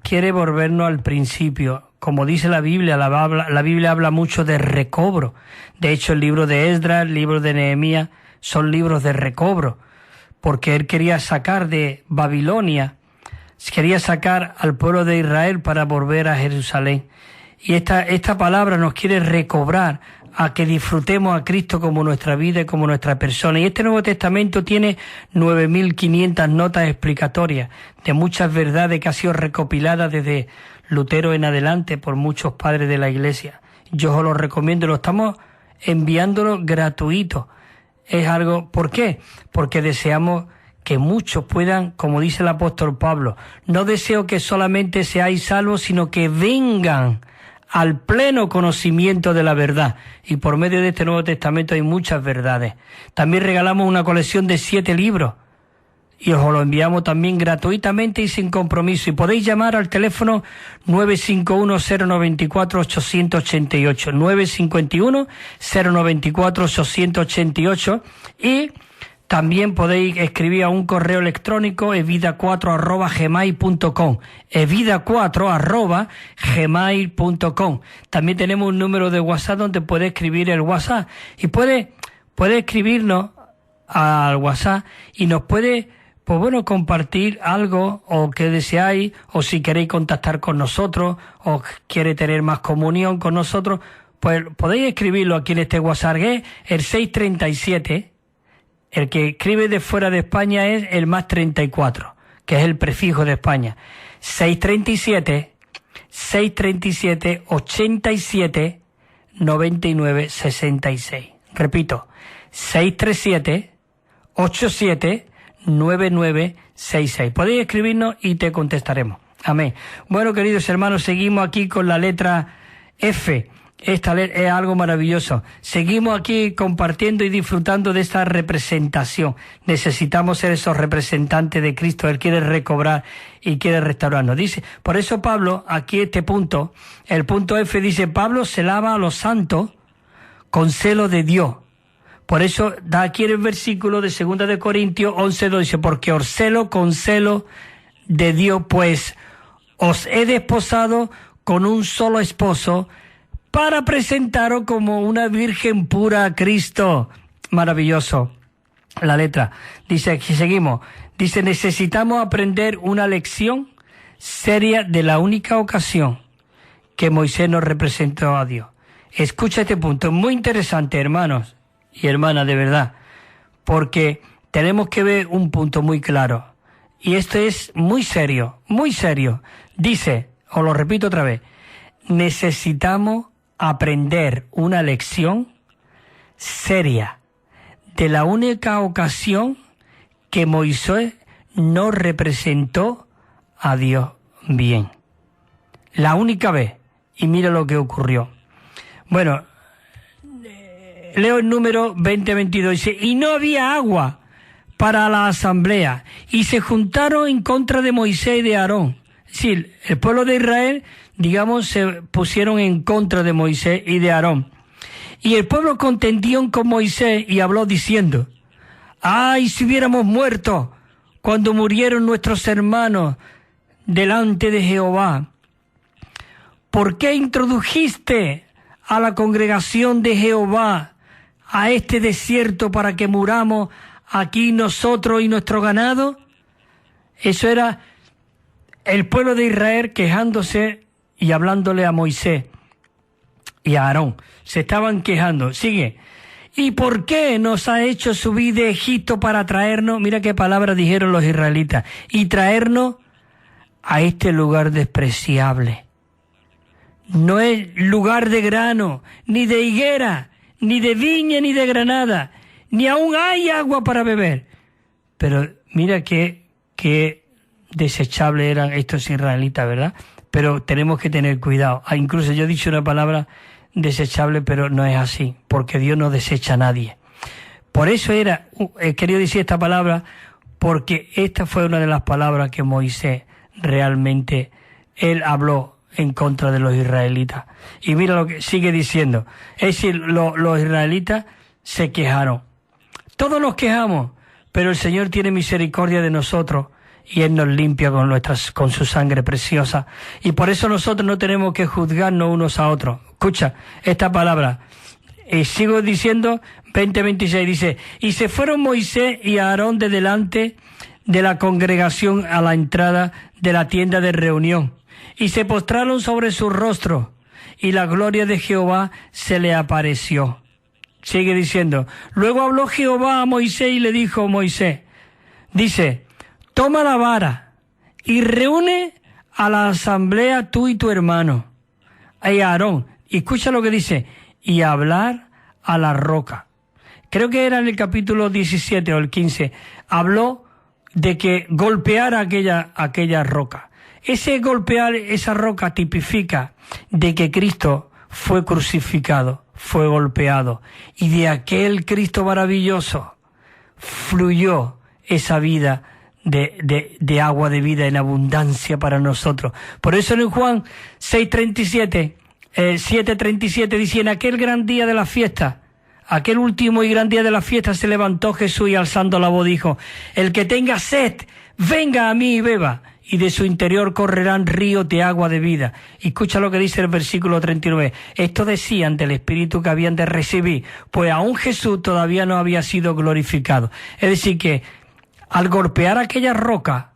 quiere volvernos al principio. Como dice la Biblia, la Biblia habla mucho de recobro. De hecho, el libro de Esdras, el libro de Nehemías, son libros de recobro, porque él quería sacar de Babilonia, quería sacar al pueblo de Israel para volver a Jerusalén. Y esta palabra nos quiere recobrar a que disfrutemos a Cristo como nuestra vida y como nuestra persona. Y este Nuevo Testamento tiene 9.500 notas explicatorias de muchas verdades que han sido recopiladas desde Lutero en adelante por muchos padres de la Iglesia. Yo os lo recomiendo, lo estamos enviándolo gratuito. Es algo, ¿por qué? Porque deseamos que muchos puedan, como dice el apóstol Pablo, no deseo que solamente seáis salvos, sino que vengan al pleno conocimiento de la verdad. Y por medio de este Nuevo Testamento hay muchas verdades. También regalamos una colección de 7 libros y os lo enviamos también gratuitamente y sin compromiso. Y podéis llamar al teléfono 951-094-888, 951-094-888, y también podéis escribir a un correo electrónico evida4@gmail.com, evida4@gmail.com. También tenemos un número de WhatsApp donde puede escribir el WhatsApp y puede escribirnos al WhatsApp y nos puede, pues bueno, compartir algo o que deseáis, o si queréis contactar con nosotros o quiere tener más comunión con nosotros, pues podéis escribirlo aquí en este WhatsApp, que es el 637. El que escribe de fuera de España es el más 34, que es el prefijo de España. 637 87 99 66. Repito, 637 87 99 66. Podéis escribirnos y te contestaremos. Amén. Bueno, queridos hermanos, seguimos aquí con la letra F. Esta es algo maravilloso. Seguimos aquí compartiendo y disfrutando de esta representación. Necesitamos ser esos representantes de Cristo. Él quiere recobrar y quiere restaurarnos. Dice, por eso Pablo, aquí este punto, el punto F dice, Pablo se lava a los santos con celo de Dios. Por eso da aquí el versículo de 2 de Corintios 11:2, dice, porque os celo con celo de Dios, pues os he desposado con un solo esposo, para presentaros como una virgen pura a Cristo. Maravilloso. La letra. Dice, aquí seguimos. Dice, necesitamos aprender una lección seria de la única ocasión que Moisés nos representó a Dios. Escucha este punto. Es muy interesante, hermanos y hermanas, de verdad. Porque tenemos que ver un punto muy claro. Y esto es muy serio, muy serio. Dice, os lo repito otra vez, necesitamos aprender una lección seria de la única ocasión que Moisés no representó a Dios bien. La única vez. Y mira lo que ocurrió. Bueno, leo el número 20-22. Dice, y no había agua para la asamblea, y se juntaron en contra de Moisés y de Aarón. Es decir, el pueblo de Israel, digamos, se pusieron en contra de Moisés y de Aarón. Y el pueblo contendió con Moisés y habló diciendo, ¡ay, si hubiéramos muerto cuando murieron nuestros hermanos delante de Jehová! ¿Por qué introdujiste a la congregación de Jehová a este desierto para que muramos aquí nosotros y nuestro ganado? Eso era el pueblo de Israel quejándose y hablándole a Moisés y a Aarón. Se estaban quejando. Sigue. ¿Y por qué nos ha hecho subir de Egipto para traernos? Mira qué palabras dijeron los israelitas. Y traernos a este lugar despreciable. No es lugar de grano, ni de higuera, ni de viña, ni de granada, ni aún hay agua para beber. Pero mira qué desechables eran estos israelitas, ¿verdad? Pero tenemos que tener cuidado. Incluso yo he dicho una palabra desechable, pero no es así, porque Dios no desecha a nadie. Por eso he querido decir esta palabra, porque esta fue una de las palabras que Moisés realmente, él habló en contra de los israelitas. Y mira lo que sigue diciendo. Es decir, los israelitas se quejaron. Todos nos quejamos, pero el Señor tiene misericordia de nosotros y Él nos limpia con su sangre preciosa. Y por eso nosotros no tenemos que juzgarnos unos a otros. Escucha esta palabra. Y sigo diciendo, 20-26, dice, y se fueron Moisés y Aarón de delante de la congregación a la entrada de la tienda de reunión, y se postraron sobre su rostro, y la gloria de Jehová se le apareció. Sigue diciendo, luego habló Jehová a Moisés y le dijo, Moisés, dice, toma la vara y reúne a la asamblea tú y tu hermano, y Aarón, y escucha lo que dice, y hablar a la roca. Creo que era en el capítulo 17 o el 15, habló de que golpeara aquella roca. Ese golpear esa roca tipifica de que Cristo fue crucificado, fue golpeado, y de aquel Cristo maravilloso fluyó esa vida de agua de vida en abundancia para nosotros. Por eso en Juan 7:37 dice, en aquel gran día de la fiesta, aquel último y gran día de la fiesta, se levantó Jesús y alzando la voz dijo, el que tenga sed, venga a mí y beba, y de su interior correrán ríos de agua de vida. Y escucha lo que dice el versículo 39. Esto decían del Espíritu que habían de recibir, pues aún Jesús todavía no había sido glorificado. Es decir que al golpear aquella roca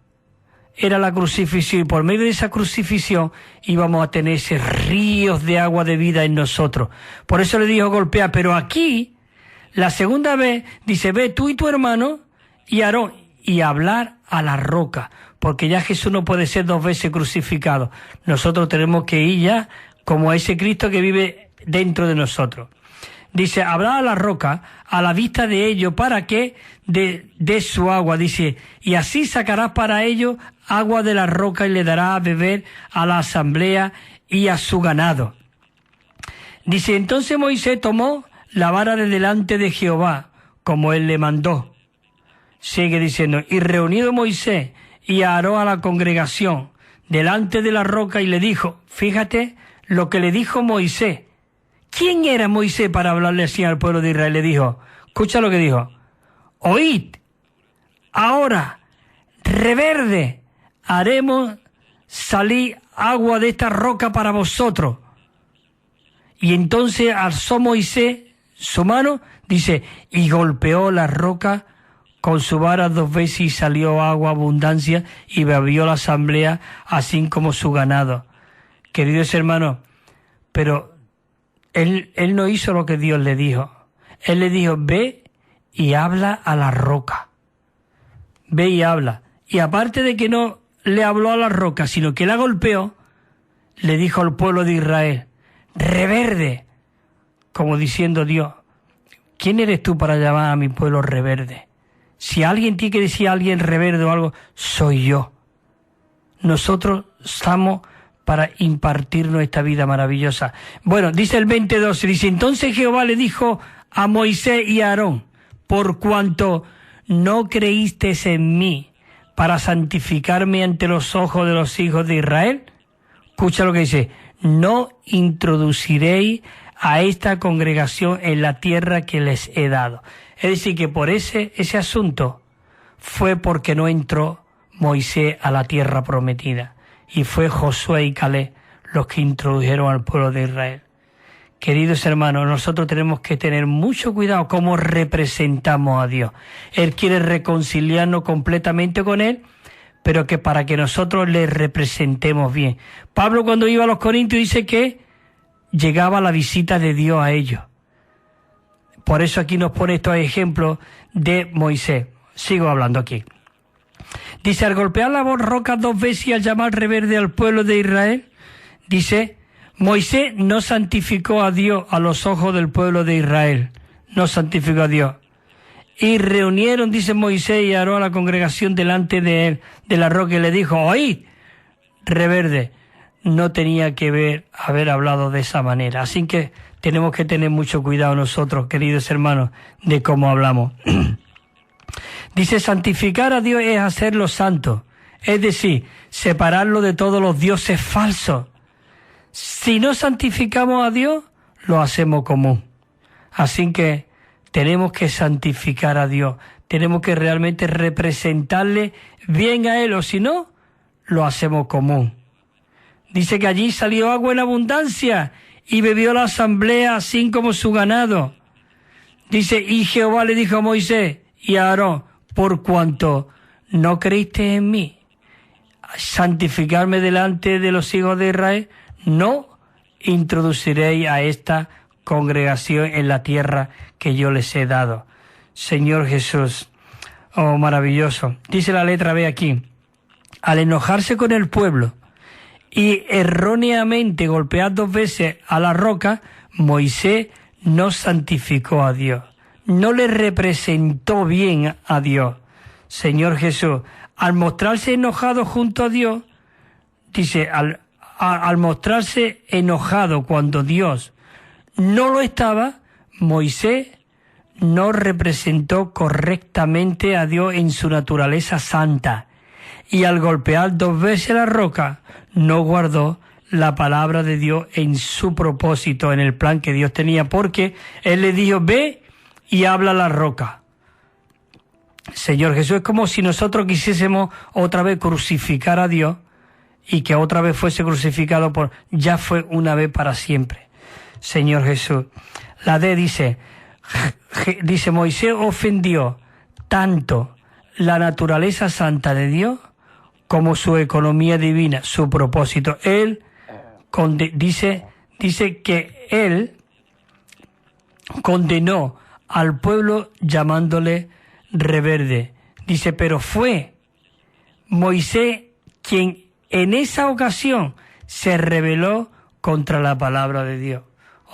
era la crucifixión, y por medio de esa crucifixión íbamos a tener ese ríos de agua de vida en nosotros. Por eso le dijo golpear, pero aquí, la segunda vez, dice, ve tú y tu hermano y Aarón, y hablar a la roca, porque ya Jesús no puede ser 2 veces crucificado. Nosotros tenemos que ir ya como a ese Cristo que vive dentro de nosotros. Dice, hablar a la roca a la vista de ellos para que de su agua, dice, y así sacarás para ellos agua de la roca y le dará a beber a la asamblea y a su ganado. Dice, entonces Moisés tomó la vara de delante de Jehová, como él le mandó. Sigue diciendo, y reunido Moisés y Aarón a la congregación delante de la roca y le dijo, fíjate lo que le dijo Moisés. ¿Quién era Moisés para hablarle así al pueblo de Israel? Le dijo, escucha lo que dijo, oíd, ahora, reverde, haremos salir agua de esta roca para vosotros. Y entonces alzó Moisés su mano, dice, y golpeó la roca con su vara 2 veces y salió agua abundancia y bebió la asamblea, así como su ganado. Queridos hermanos, pero él no hizo lo que Dios le dijo. Él le dijo, ve y habla a la roca. Ve y habla. Y aparte de que no le habló a la roca, sino que la golpeó, le dijo al pueblo de Israel, reverde, como diciendo Dios, ¿quién eres tú para llamar a mi pueblo reverde? Si alguien tiene que decir a alguien reverde o algo, soy yo. Nosotros estamos para impartirnos esta vida maravillosa. Bueno, dice el 22, dice, entonces Jehová le dijo a Moisés y a Aarón, por cuanto no creísteis en mí para santificarme ante los ojos de los hijos de Israel, escucha lo que dice, no introduciréis a esta congregación en la tierra que les he dado. Es decir, que por ese asunto fue porque no entró Moisés a la tierra prometida. Y fue Josué y Caleb los que introdujeron al pueblo de Israel. Queridos hermanos, nosotros tenemos que tener mucho cuidado cómo representamos a Dios. Él quiere reconciliarnos completamente con Él, pero que para que nosotros le representemos bien. Pablo cuando iba a los Corintios dice que llegaba la visita de Dios a ellos. Por eso aquí nos pone estos ejemplos de Moisés. Sigo hablando aquí. Dice, al golpear la roca 2 veces y al llamar reverde al pueblo de Israel, dice, Moisés no santificó a Dios a los ojos del pueblo de Israel. No santificó a Dios. Y reunieron, dice Moisés y Aarón, a la congregación delante de él, de la roca, y le dijo, oíd, reverde. No tenía que haber hablado de esa manera. Así que tenemos que tener mucho cuidado nosotros, queridos hermanos, de cómo hablamos. Dice, santificar a Dios es hacerlo santo, es decir, separarlo de todos los dioses falsos. Si no santificamos a Dios, lo hacemos común. Así que tenemos que santificar a Dios, tenemos que realmente representarle bien a Él, o si no, lo hacemos común. Dice que allí salió agua en abundancia y bebió la asamblea así como su ganado. Dice, y Jehová le dijo a Moisés y a Aarón, por cuanto no creíste en mí, santificarme delante de los hijos de Israel, no introduciréis a esta congregación en la tierra que yo les he dado. Señor Jesús, oh maravilloso. Dice la letra B aquí, al enojarse con el pueblo y erróneamente golpear 2 veces a la roca, Moisés no santificó a Dios, no le representó bien a Dios. Señor Jesús, al mostrarse enojado junto a Dios, dice, al mostrarse enojado cuando Dios no lo estaba, Moisés no representó correctamente a Dios en su naturaleza santa, y al golpear 2 veces la roca, no guardó la palabra de Dios en su propósito, en el plan que Dios tenía, porque Él le dijo, ve y habla a la roca. Señor Jesús, es como si nosotros quisiésemos otra vez crucificar a Dios y que otra vez fuese crucificado ya fue una vez para siempre. Señor Jesús. La D dice, Moisés ofendió tanto la naturaleza santa de Dios como su economía divina, su propósito. Él dice que él condenó al pueblo llamándole rebelde. Dice, pero fue Moisés quien en esa ocasión se rebeló contra la palabra de Dios.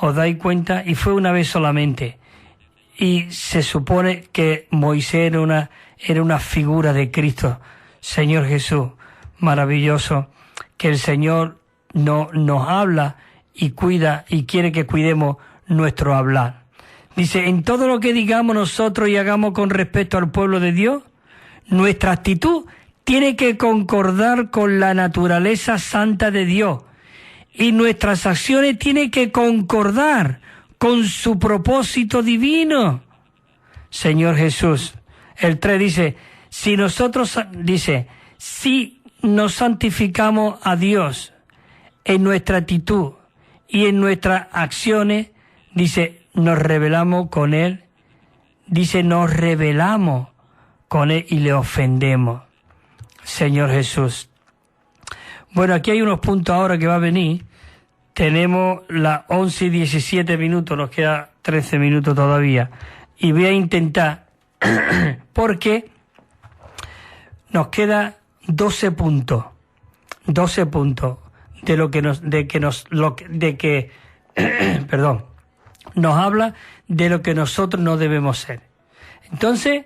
¿Os dais cuenta? Y fue una vez solamente. Y se supone que Moisés era una figura de Cristo. Señor Jesús, maravilloso, que el Señor nos habla y cuida y quiere que cuidemos nuestro hablar. Dice, en todo lo que digamos nosotros y hagamos con respecto al pueblo de Dios, nuestra actitud tiene que concordar con la naturaleza santa de Dios y nuestras acciones tienen que concordar con su propósito divino. Señor Jesús, el 3 dice, si nos santificamos a Dios en nuestra actitud y en nuestras acciones, dice, nos rebelamos con Él, dice, nos rebelamos con Él y le ofendemos. Señor Jesús. Bueno, aquí hay unos puntos ahora que va a venir. Tenemos las 11 y 17 minutos, nos queda 13 minutos todavía. Y voy a intentar, porque nos queda 12 puntos. 12 puntos de lo que nos habla de lo que nosotros no debemos ser. Entonces,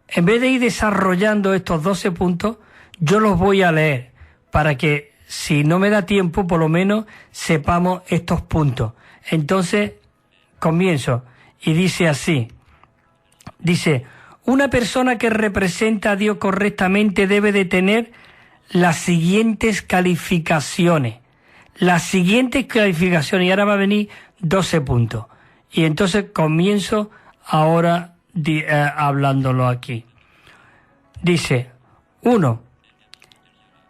en vez de ir desarrollando estos 12 puntos, yo los voy a leer para que, si no me da tiempo, por lo menos sepamos estos puntos. Entonces, comienzo. Y dice así. Dice, una persona que representa a Dios correctamente debe de tener las siguientes calificaciones. Las siguientes calificaciones. Y ahora va a venir 12 puntos. Y entonces comienzo ahora hablándolo aquí. Dice, 1.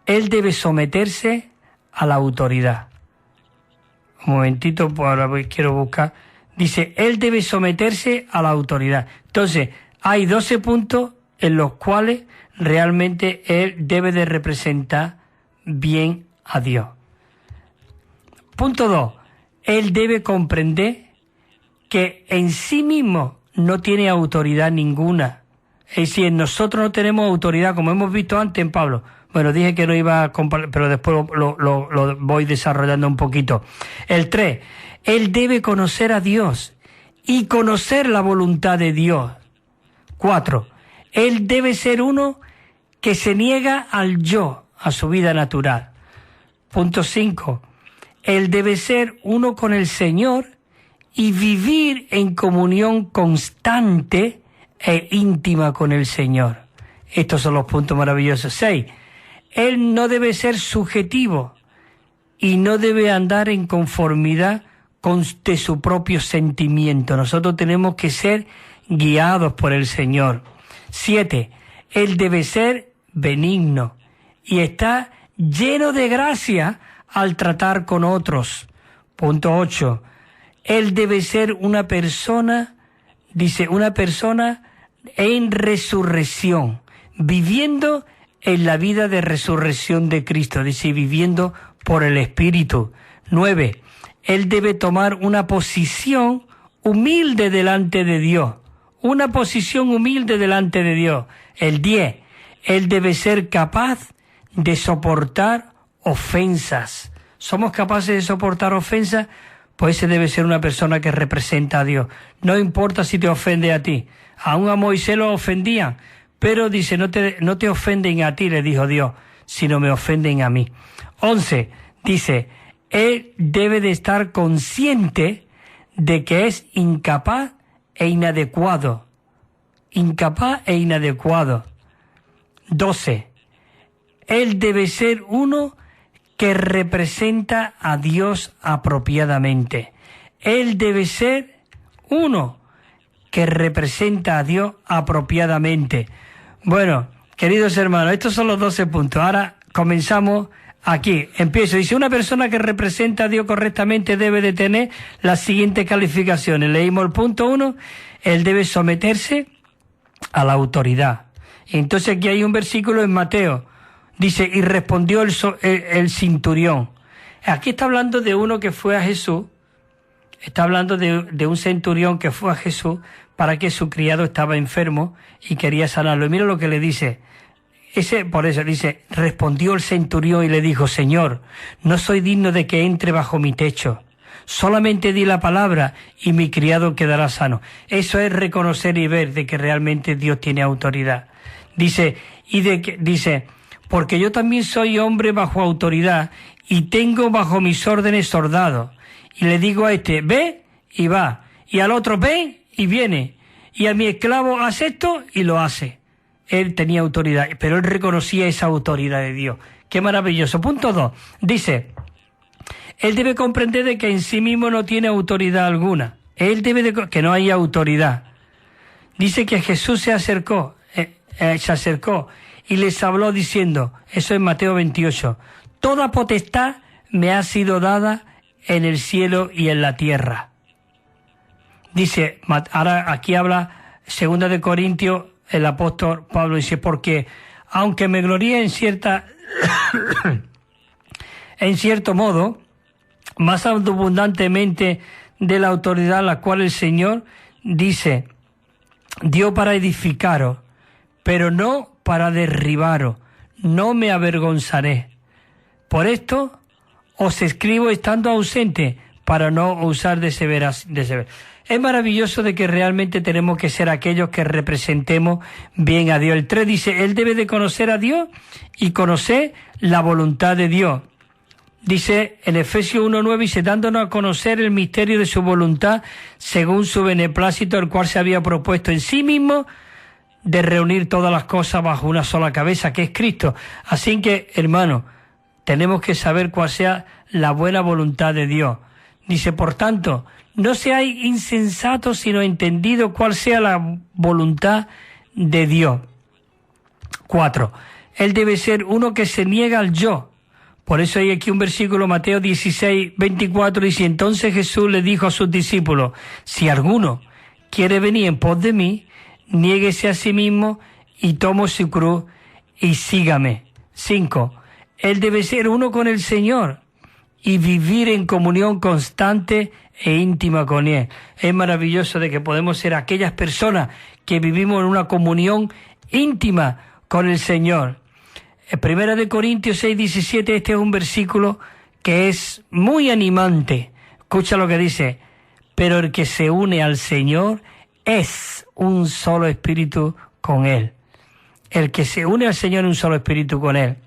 Él debe someterse a la autoridad. Un momentito, pues ahora quiero buscar. Dice, él debe someterse a la autoridad. Entonces, hay 12 puntos en los cuales realmente él debe de representar bien a Dios. Punto 2. Él debe comprender que en sí mismo no tiene autoridad ninguna. Es decir, nosotros no tenemos autoridad, como hemos visto antes en Pablo. Bueno, dije que no iba a comparar, pero después lo voy desarrollando un poquito. El 3. Él debe conocer a Dios y conocer la voluntad de Dios. 4. Él debe ser uno que se niega al yo, a su vida natural. Punto 5. Él debe ser uno con el Señor y vivir en comunión constante e íntima con el Señor. Estos son los puntos maravillosos. 6. Él no debe ser subjetivo y no debe andar en conformidad con su propio sentimiento. Nosotros tenemos que ser guiados por el Señor. 7. Él debe ser benigno y está lleno de gracia al tratar con otros. Punto 8. Él debe ser una persona, dice, una persona en resurrección, viviendo en la vida de resurrección de Cristo, dice, viviendo por el Espíritu. 9. él debe tomar una posición humilde delante de Dios. Una posición humilde delante de Dios. El 10, él debe ser capaz de soportar ofensas. ¿Somos capaces de soportar ofensas? Pues ese debe ser una persona que representa a Dios. No importa si te ofende a ti. Aún a Moisés lo ofendían, pero dice, no te ofenden a ti, le dijo Dios, sino me ofenden a mí. 11, dice, él debe de estar consciente de que es incapaz e inadecuado. Incapaz e inadecuado. 12, él debe ser uno que representa a Dios apropiadamente. Él debe ser uno que representa a Dios apropiadamente. Bueno, queridos hermanos, estos son los 12 puntos. Ahora comenzamos aquí. Empiezo. Dice, una persona que representa a Dios correctamente debe de tener las siguientes calificaciones. Leímos el punto 1. Él debe someterse a la autoridad. Y entonces aquí hay un versículo en Mateo. Dice, y respondió el centurión. Aquí está hablando de uno que fue a Jesús. Está hablando de un centurión que fue a Jesús para que su criado estaba enfermo y quería sanarlo. Y mira lo que le dice. Por eso dice, respondió el centurión y le dijo, Señor, no soy digno de que entre bajo mi techo. Solamente di la palabra y mi criado quedará sano. Eso es reconocer y ver de que realmente Dios tiene autoridad. Dice, porque yo también soy hombre bajo autoridad y tengo bajo mis órdenes soldados. Y le digo a este, ve y va. Y al otro, ve y viene. Y a mi esclavo, haz esto y lo hace. Él tenía autoridad, pero él reconocía esa autoridad de Dios. ¡Qué maravilloso! Punto 2. Dice, él debe comprender de que en sí mismo no tiene autoridad alguna. Él debe de que no hay autoridad. Dice que Jesús se acercó y les habló diciendo, eso es Mateo 28, toda potestad me ha sido dada en el cielo y en la tierra. Dice, ahora aquí habla 2 de Corintios, el apóstol Pablo dice, porque aunque me gloríe en cierto modo, más abundantemente de la autoridad la cual el Señor, dice, dio para edificaros, pero no para derribaros, no me avergonzaré. Por esto os escribo estando ausente, para no usar de severa. Es maravilloso de que realmente tenemos que ser aquellos que representemos bien a Dios. El 3 dice, él debe de conocer a Dios y conocer la voluntad de Dios. Dice en Efesios 1:9, dice, dándonos a conocer el misterio de su voluntad, según su beneplácito, el cual se había propuesto en sí mismo, de reunir todas las cosas bajo una sola cabeza, que es Cristo. Así que, hermano, tenemos que saber cuál sea la buena voluntad de Dios. Dice, por tanto, no seáis insensatos, sino entendidos cuál sea la voluntad de Dios. 4. Él debe ser uno que se niega al yo. Por eso hay aquí un versículo, Mateo 16:24, dice, entonces Jesús le dijo a sus discípulos, si alguno quiere venir en pos de mí, niéguese a sí mismo y tome su cruz y sígame. 5. Él debe ser uno con el Señor y vivir en comunión constante e íntima con Él. Es maravilloso de que podemos ser aquellas personas que vivimos en una comunión íntima con el Señor. En 1 Corintios 6:17, este es un versículo que es muy animante. Escucha lo que dice, pero el que se une al Señor es un solo espíritu con Él. El que se une al Señor es un solo espíritu con Él.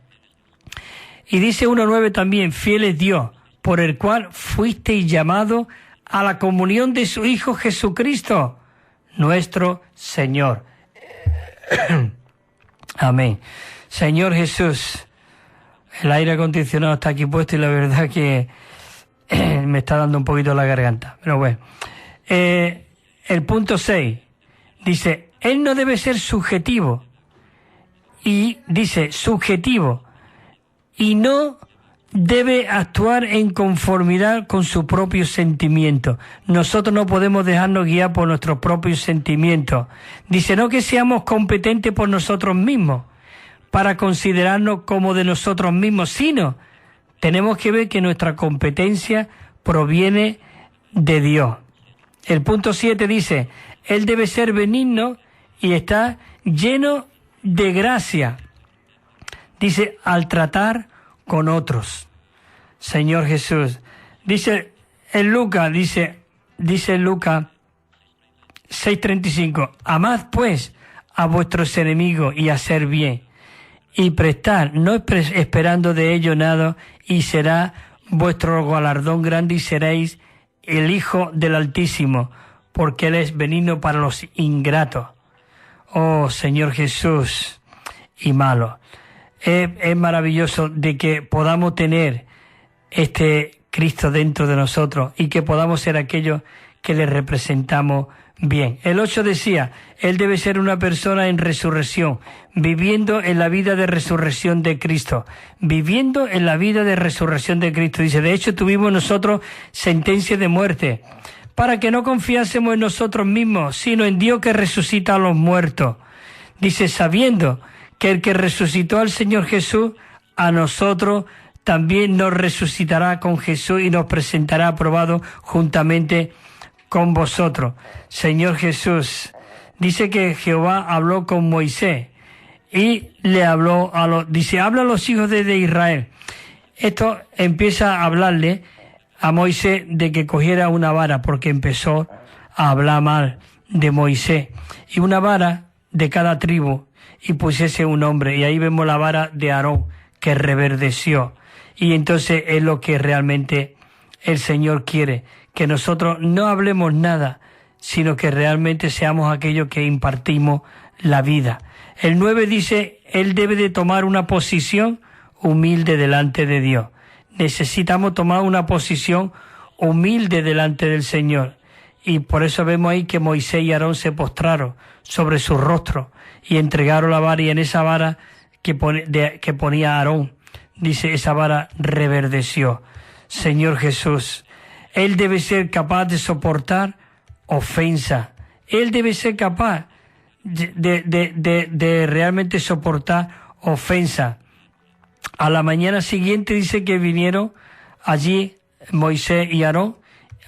Y dice 1:9 también, fiel es Dios, por el cual fuisteis llamados a la comunión de su Hijo Jesucristo, nuestro Señor. Amén. Señor Jesús, el aire acondicionado está aquí puesto y la verdad que me está dando un poquito la garganta. Pero bueno, el punto 6 dice, Él no debe ser subjetivo. Y dice, subjetivo. Y no debe actuar en conformidad con sus propios sentimientos. Nosotros no podemos dejarnos guiar por nuestros propios sentimientos. Dice, no que seamos competentes por nosotros mismos, para considerarnos como de nosotros mismos, sino tenemos que ver que nuestra competencia proviene de Dios. El punto 7 dice, Él debe ser benigno y está lleno de gracia. Dice, al tratar con otros. Señor Jesús. Dice en Lucas, dice en Lucas 6:35, amad pues a vuestros enemigos y hacer bien, y prestar, no esperando de ello nada, y será vuestro galardón grande y seréis el Hijo del Altísimo, porque Él es benigno para los ingratos. Oh Señor Jesús, y malo. Es maravilloso de que podamos tener este Cristo dentro de nosotros y que podamos ser aquellos que le representamos bien. El 8 decía, Él debe ser una persona en resurrección, viviendo en la vida de resurrección de Cristo, viviendo en la vida de resurrección de Cristo. Dice, de hecho tuvimos nosotros sentencia de muerte, para que no confiásemos en nosotros mismos, sino en Dios que resucita a los muertos. Dice, sabiendo que el que resucitó al Señor Jesús, a nosotros también nos resucitará con Jesús y nos presentará aprobado juntamente con vosotros. Señor Jesús, dice que Jehová habló con Moisés y le habló dice, habla a los hijos de Israel. Esto empieza a hablarle a Moisés de que cogiera una vara, porque empezó a hablar mal de Moisés, y una vara de cada tribu, y pusiese un nombre, y ahí vemos la vara de Aarón que reverdeció. Y entonces es lo que realmente el Señor quiere, que nosotros no hablemos nada, sino que realmente seamos aquellos que impartimos la vida. El 9 dice, Él debe de tomar una posición humilde delante de Dios. Necesitamos tomar una posición humilde delante del Señor. Y por eso vemos ahí que Moisés y Aarón se postraron sobre su rostro y entregaron la vara, y en esa vara que ponía Aarón, dice, esa vara reverdeció. Señor Jesús, Él debe ser capaz de soportar ofensa. Él debe ser capaz de realmente soportar ofensa. A la mañana siguiente dice que vinieron allí Moisés y Aarón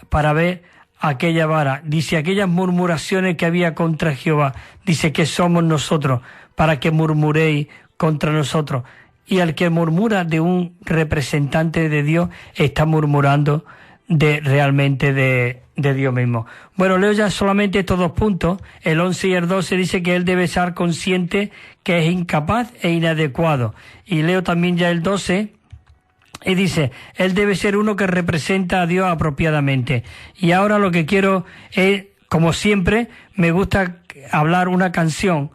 para ver aquella vara. Dice, aquellas murmuraciones que había contra Jehová. Dice, que somos nosotros para que murmuréis contra nosotros. Y al que murmura de un representante de Dios, está murmurando realmente de Dios mismo. Bueno, leo ya solamente estos 2 puntos. El 11 y el 12 dice que Él debe estar consciente que es incapaz e inadecuado. Y leo también ya el 12, y dice, Él debe ser uno que representa a Dios apropiadamente. Y ahora lo que quiero es, como siempre, me gusta hablar una canción,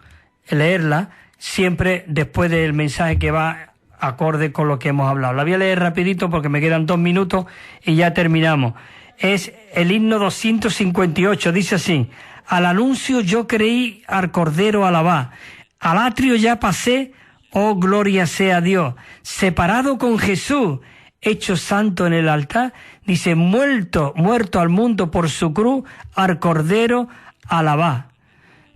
leerla, siempre después del mensaje que va acorde con lo que hemos hablado. La voy a leer rapidito porque me quedan 2 minutos y ya terminamos. Es el himno 258, dice así, al anuncio yo creí, al Cordero alabá, al atrio ya pasé, oh gloria sea Dios, separado con Jesús, hecho santo en el altar, dice, muerto al mundo por su cruz, al Cordero alabá.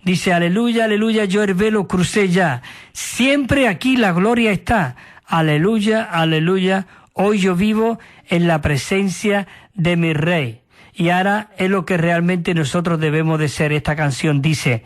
Dice, aleluya, aleluya, yo el velo crucé ya, siempre aquí la gloria está, aleluya, aleluya, hoy yo vivo en la presencia de mi Rey. Y ahora es lo que realmente nosotros debemos de ser. Esta canción dice,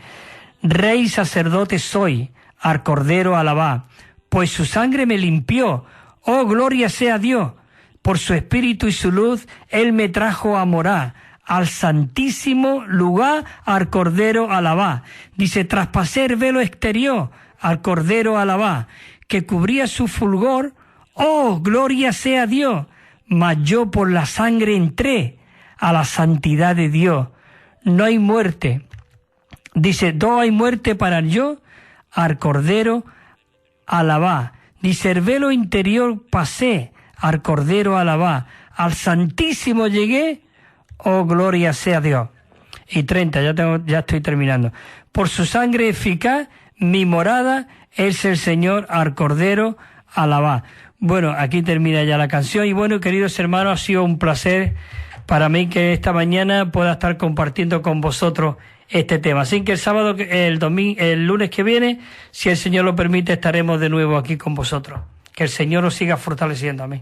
Rey sacerdote soy, al Cordero alabá, pues su sangre me limpió, oh gloria sea Dios, por su espíritu y su luz, Él me trajo a morar, al santísimo lugar, al Cordero alabá. Dice, traspasé el velo exterior, al Cordero alabá, que cubría su fulgor, oh gloria sea Dios, mas yo por la sangre entré a la santidad de Dios. No hay muerte. Dice, no hay muerte para yo, al Cordero alabá. Dice, el velo interior pasé, al Cordero alabá, al Santísimo llegué, oh gloria sea Dios. Y 30, ya estoy terminando. Por su sangre eficaz, mi morada es el Señor, al Cordero alabá. Bueno, aquí termina ya la canción. Y bueno, queridos hermanos, ha sido un placer para mí que esta mañana pueda estar compartiendo con vosotros este tema. Así que el lunes que viene, si el Señor lo permite, estaremos de nuevo aquí con vosotros. Que el Señor os siga fortaleciendo. Amén.